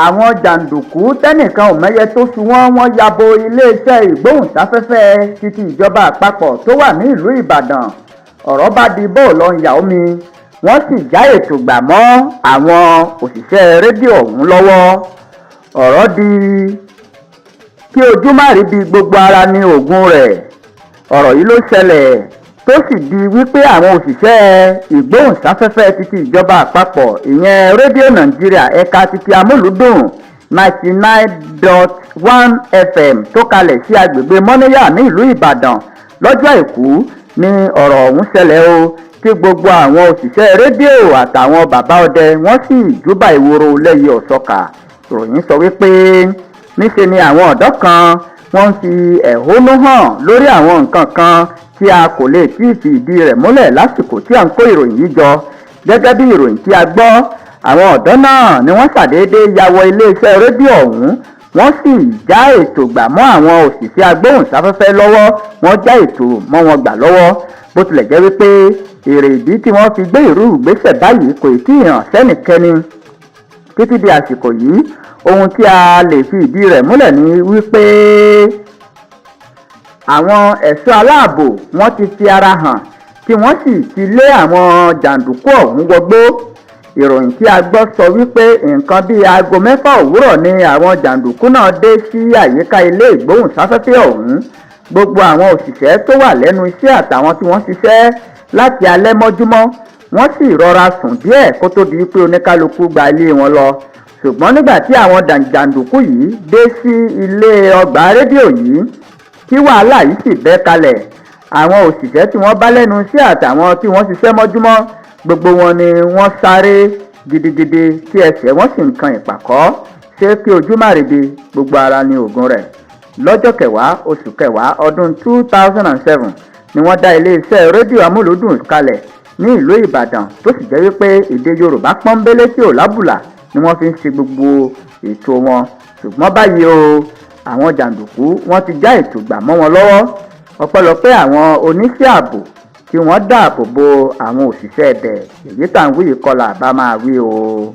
àwọn jàǹdùkú tẹ́nìkan ò mẹ́yẹ tó fi wọ́n yabo iléeṣẹ́ ìgbóhùnsáfẹ́fẹ́ títí ìjọba àpapọ̀ tó wà ní ìlú Ìbàdàn. ọ̀rọ̀ bá di bóòlọ ń yà omi, wọ́n sì já ètò gbà mọ́ àwọn òṣìṣẹ́ rédíò ọ̀hún lọ́wọ́. ọ̀rọ̀ di kí ojú má rí bí gbogbo ara ní oògùn rẹ̀. ọ̀rọ̀ yìí ló ṣẹlẹ̀ tó sì di wípé àwọn òṣìṣẹ́ ìgbóhùnsáfẹ́fẹ́ títí ìjọba àpapọ̀ ìyẹn rédíò Nàìjíríà ẹ̀ka títí Amuludun 99.1 FM tó kalẹ̀ sí agbègbè Mọ́níyà ní ìlú Ìbàdàn lọ́jọ́ Àìkú ní ọ̀rọ̀ ọ̀hún ṣẹlẹ̀ o, tí gbogbo àwọn òṣìṣẹ́ rédíò àtàwọn bàbá ọdẹ wọ́n sì júbà ìwòrò lẹ́yìn ọ̀sọ́kà. ìròyìn sọ wípé níṣe ni àwọn ọ̀dọ́ kan wọ́n fi ẹ̀hónú hàn lórí àwọn nǹkan kan tí a kò lè tí ì fi ìdí rẹ̀ múlẹ̀ lásìkò tí à ń kó ìròyìn yìí jọ. gẹ́gẹ́ bí ìròyìn tí a gbọ́, àwọn ọ̀dọ́ náà ni wọ́n ṣàdédé ya wọ iléeṣẹ́ rédíò ọ̀hún, wọ́n sì já ètò gbà mọ́ àwọn òṣìṣẹ́ agbóhùnsáfẹ́fẹ́ lọ́wọ́, wọ́n já ètò mọ́ wọn gbà lọ́wọ́. bó tilẹ̀ jẹ́ wípé èrè ìdí tí wọ́n fi gbé irú ìgbésẹ̀ báyìí kò tí ì hàn sẹ́nìkẹ́ni títí di àsìkò yìí. ohun tí a lè fi ìdí rẹ̀ múlẹ̀ ni wípé àwọn ẹ̀ṣọ́ aláàbò wọ́n ti fi ara hàn tí wọ́n sì ti lé àwọn jàǹdùkú ọ̀hún wọgbó. ìròyìn tí a gbọ́ sọ wípé nǹkan bíi aago 6 òwúrọ̀ ni àwọn jàǹdùkú náà dé sí àyíká ilé ìgbóhùnsáfẹ́fẹ́ ọ̀hún. gbogbo àwọn òṣìṣẹ́ tó wà lẹ́nu iṣẹ́ àtàwọn tí wọ́n ṣiṣẹ́ láti alẹ́ mọ́júmọ́ wọ́n sì rọra sùn díẹ̀ kó tó di pé oníkálukú gba ilé wọn lọ. ṣùgbọ́n nígbà tí àwọn jàǹdùkú yìí dé sí ilé ọgbà rédíò yìí tí wàhálà yìí sì bẹ́ kalẹ̀, àwọn òṣìṣẹ́ tí wọ́n bá lẹ́nu iṣẹ́ àtàwọn tí wọ́n ṣiṣẹ́ mọ́júmọ́ gbogbo wọn ni wọ́n sáré gidigidi tí ẹsẹ̀ wọ́n sì ń kan ìpàkọ́. ṣé kí ojú má ríbi gbogbo ara ní oògùn rẹ̀. lọ́jọ́ 10 oṣù kẹwàá ọdún 2007 ni wọ́n dá iléeṣẹ́ rédíò Amúlùdùn kalẹ̀ ní ìlú Ìbàdàn, tó sì jẹ́ wípé èdè Yorùbá pọ́nbélé tí ò lábùlà ni wọ́n fi ń ṣe gbogbo ètò wọn. ṣùgbọ́n báyìí o, àwọn jàǹdùkú wọ́n ti já ètò gbà mọ́ wọn lọ́wọ́. ọpẹ́lọpẹ́ àwọn oníṣẹ́ ààbò tí wọ́n dáàbò bo àwọn òṣìṣẹ́ ẹ̀bẹ̀. èyí tá à ń wí kọlà bá máa wí o.